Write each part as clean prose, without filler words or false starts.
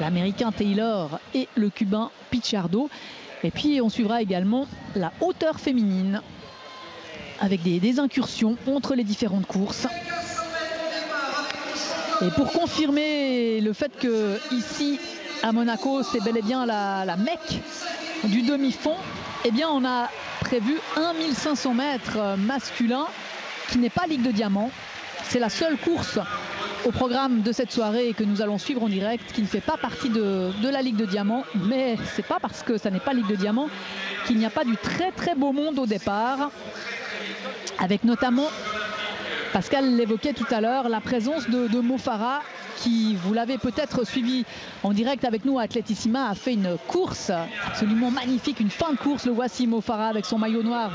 l'Américain Taylor et le Cubain Pichardo. Et puis on suivra également la hauteur féminine avec des incursions entre les différentes courses. Et pour confirmer le fait que ici à Monaco c'est bel et bien la Mecque du demi-fond, eh bien on a prévu 1500 mètres masculin qui n'est pas Ligue de Diamant. C'est la seule course au programme de cette soirée que nous allons suivre en direct qui ne fait pas partie de la Ligue de Diamant, mais c'est pas parce que ça n'est pas Ligue de Diamant qu'il n'y a pas du très très beau monde au départ, avec notamment, Pascal l'évoquait tout à l'heure, la présence de Mo Farah qui, vous l'avez peut-être suivi en direct avec nous à Atletissima, a fait une course absolument magnifique, une fin de course. Le voici, Mo Farah avec son maillot noir,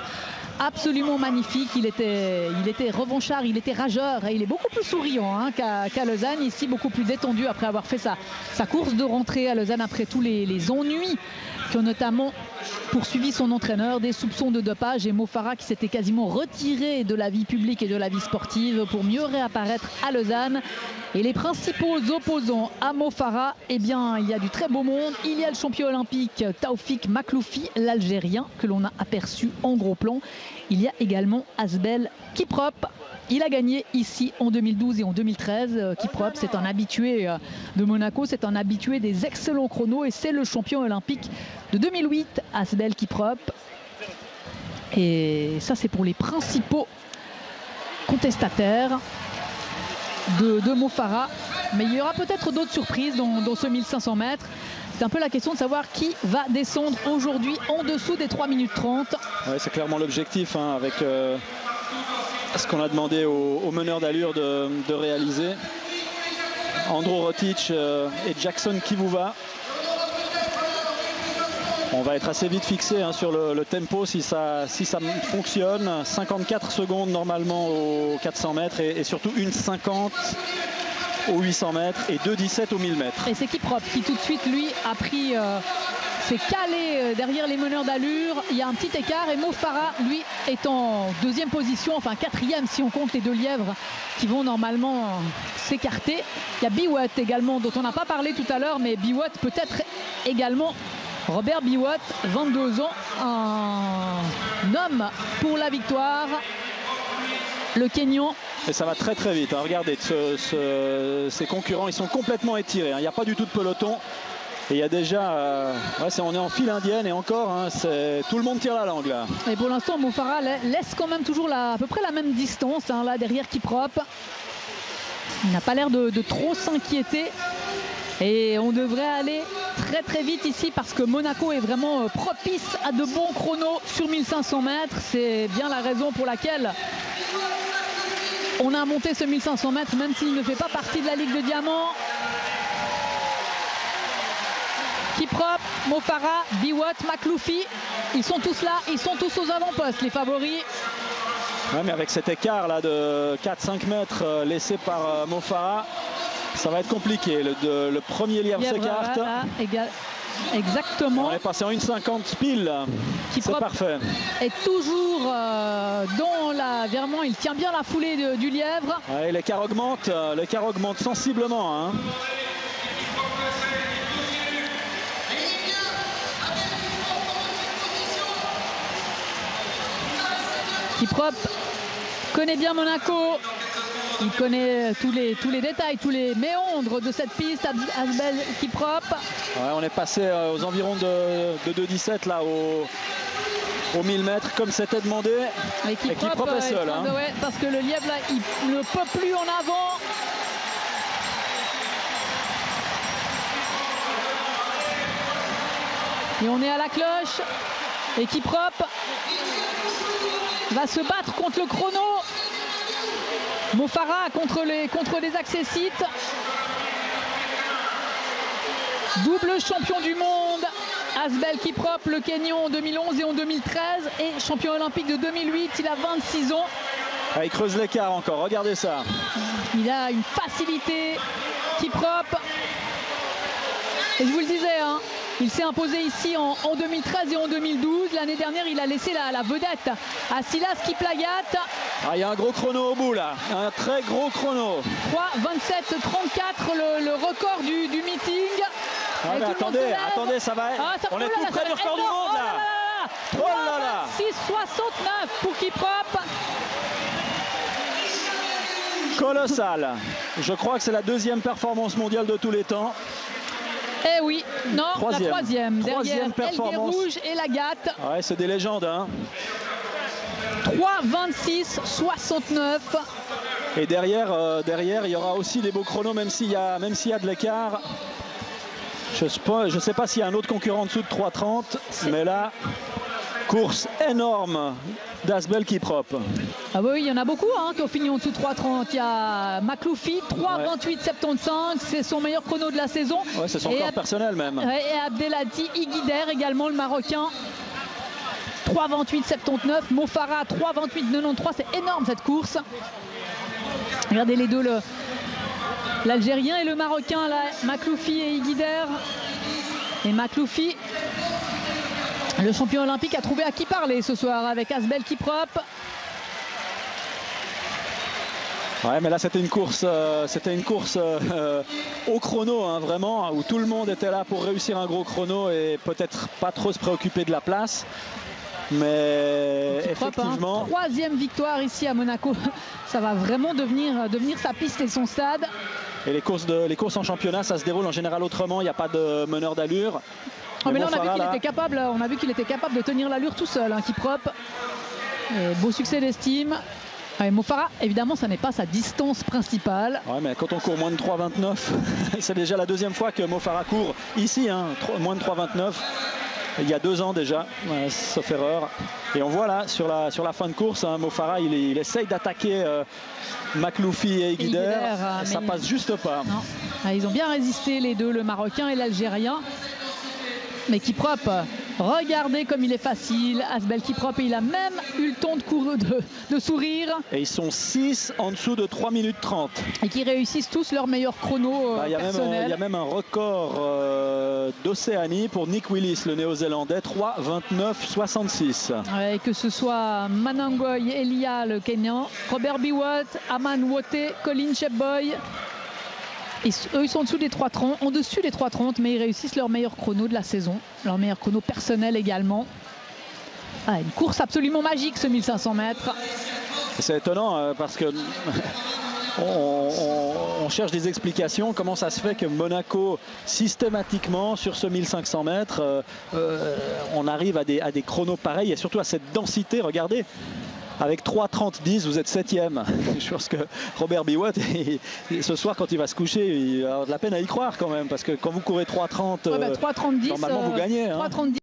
absolument magnifique. Il était revanchard, il était rageur et il est beaucoup plus souriant qu'à Lausanne, ici beaucoup plus détendu après avoir fait sa course de rentrée à Lausanne après tous les ennuis qui ont notamment poursuivi son entraîneur, des soupçons de dopage, et Mo Farah qui s'était quasiment retiré de la vie publique et de la vie sportive pour mieux réapparaître à Lausanne. Et les principaux opposants à Mo Farah, eh bien il y a du très beau monde. Il y a le champion olympique Taoufik Makhloufi, l'Algérien, que l'on a aperçu en gros plan. Il y a également Asbel Kiprop. Il a gagné ici en 2012 et en 2013. Kiprop, c'est un habitué de Monaco, c'est un habitué des excellents chronos et c'est le champion olympique de 2008, Asbel Kiprop. Et ça, c'est pour les principaux contestataires de Mo Farah. Mais il y aura peut-être d'autres surprises dans ce 1500 mètres. C'est un peu la question de savoir qui va descendre aujourd'hui en dessous des 3 minutes 30. Ouais, c'est clairement l'objectif avec ce qu'on a demandé aux meneurs d'allure de réaliser. Andro Rotic et Jackson Kivuva. On va être assez vite fixé sur le tempo si ça fonctionne. 54 secondes normalement aux 400 mètres et surtout 1,50 aux 800 mètres et 2,17 aux 1000 mètres. Et c'est Kiprop qui tout de suite lui a pris, s'est calé derrière les meneurs d'allure. Il y a un petit écart et Mo Farah lui est en deuxième position, enfin quatrième si on compte les deux lièvres qui vont normalement s'écarter. Il y a Biwott également dont on n'a pas parlé tout à l'heure, mais Biwott peut-être également. Robert Biwott, 22 ans, un homme pour la victoire. Le Kenyan. Et ça va très très vite. Regardez, ces concurrents, ils sont complètement étirés. Il n'y a pas du tout de peloton. Et il y a déjà, on est en file indienne et encore, tout le monde tire la langue là. Et pour l'instant, Mo Farah laisse quand même toujours à peu près la même distance là derrière Kiprop. Il n'a pas l'air de trop s'inquiéter. Et on devrait aller très très vite ici parce que Monaco est vraiment propice à de bons chronos sur 1500 mètres. C'est bien la raison pour laquelle on a monté ce 1500 mètres, même s'il ne fait pas partie de la Ligue de Diamant. Kiprop, Mo Farah, Biwott, Makhloufi, ils sont tous là, ils sont tous aux avant-postes, les favoris. Ouais, mais avec cet écart là de 4-5 mètres laissé par Mo Farah, ça va être compliqué. Le premier lièvre s'écarte. Voilà, exactement. On est passé en 1,50 pile. C'est parfait. Et toujours dans la virement, il tient bien la foulée du lièvre. Ouais, l'écart augmente sensiblement. Kiprop connaît bien Monaco. Il connaît tous les détails, tous les méandres de cette piste. Asbel Kiprop. Ouais, on est passé aux environs de 2,17 là aux 1000 mètres comme c'était demandé. Et Kiprop est seul. Ouais, parce que le lièvre là, il ne peut plus en avant. Et on est à la cloche. Et Kiprop va se battre contre le chrono. Mo Farah contre les accessites. Double champion du monde, Asbel Kiprop, le Kenyan en 2011 et en 2013 et champion olympique de 2008, il a 26 ans. Ah, il creuse l'écart encore, regardez ça. Il a une facilité, Kiprop. Et je vous le disais, il s'est imposé ici en 2013 et en 2012. L'année dernière, il a laissé la vedette à Silas Kiplagat. Ah, il y a un gros chrono au bout là, un très gros chrono. 3,27,34, le record du meeting. Ah, mais attendez, ça va. On est tout près du record du monde là. Oh là là. 6,69 pour Kiprop. Colossal. Je crois que c'est la deuxième performance mondiale de tous les temps. Eh oui, non, la troisième. Troisième performance. Rouge et Lagat. Ouais, c'est des légendes. Hein. 3,26,69. Et derrière, il y aura aussi des beaux chronos, même s'il y a de l'écart. Je ne sais pas s'il y a un autre concurrent en dessous de 3,30, mais là, course énorme d'Asbel Kiprop. Ah oui, il y en a beaucoup qui ont fini en dessous de 3,30. Il y a Makloufi, 3,28,75, c'est son meilleur chrono de la saison. Ouais, c'est son record personnel même. Et Abdelhadi Iguider également, le Marocain. 3,28,79. Mo Farah, 3,28,93. C'est énorme cette course. Regardez les deux, l'Algérien et le Marocain, là, Makloufi et Iguider. Et Makloufi, le champion olympique, a trouvé à qui parler ce soir avec Asbel Kiprop. Ouais, mais là c'était une course au chrono, hein, vraiment, où tout le monde était là pour réussir un gros chrono et peut-être pas trop se préoccuper de la place. Mais effectivement, troisième victoire ici à Monaco. Ça va vraiment devenir sa piste et son stade. Et les courses en championnat, ça se déroule en général autrement. Il n'y a pas de meneur d'allure. Oh, mais là, on a vu qu'il était capable de tenir l'allure tout seul, Kiprop. Beau succès d'estime. Mo Farah, évidemment, ça n'est pas sa distance principale. Ouais, mais quand on court moins de 3,29, c'est déjà la deuxième fois que Mo Farah court ici, moins de 3,29. Il y a 2 ans déjà, sauf erreur. Et on voit là, sur la fin de course, Mo Farah, il essaye d'attaquer Makloufi et Iguider. Ça passe juste pas. Ils ont bien résisté les deux, le Marocain et l'Algérien. Mais Kiprop, regardez comme il est facile. Asbel Kiprop, et il a même eu le temps de sourire. Et ils sont 6 en dessous de 3 minutes 30. Et qui réussissent tous leur meilleur chrono personnel. Il y a même un record d'Océanie pour Nick Willis, le néo-zélandais, 3,29,66. Ouais, que ce soit Manangoy, Elia, le Kenyan, Robert Biwott, Aman Wote, Colin Shepboy. Eux, ils sont au-dessus des 3,30, mais ils réussissent leur meilleur chrono de la saison, leur meilleur chrono personnel également. Une course absolument magique, ce 1500 mètres. C'est étonnant parce que on cherche des explications. Comment ça se fait que Monaco, systématiquement, sur ce 1500 mètres, on arrive à des chronos pareils et surtout à cette densité. Regardez. Avec 3,30-10, vous êtes 7e. Je pense que Robert Biwott, ce soir, quand il va se coucher, il va avoir de la peine à y croire quand même. Parce que quand vous courez 3,30, normalement, vous gagnez. 3,30-10.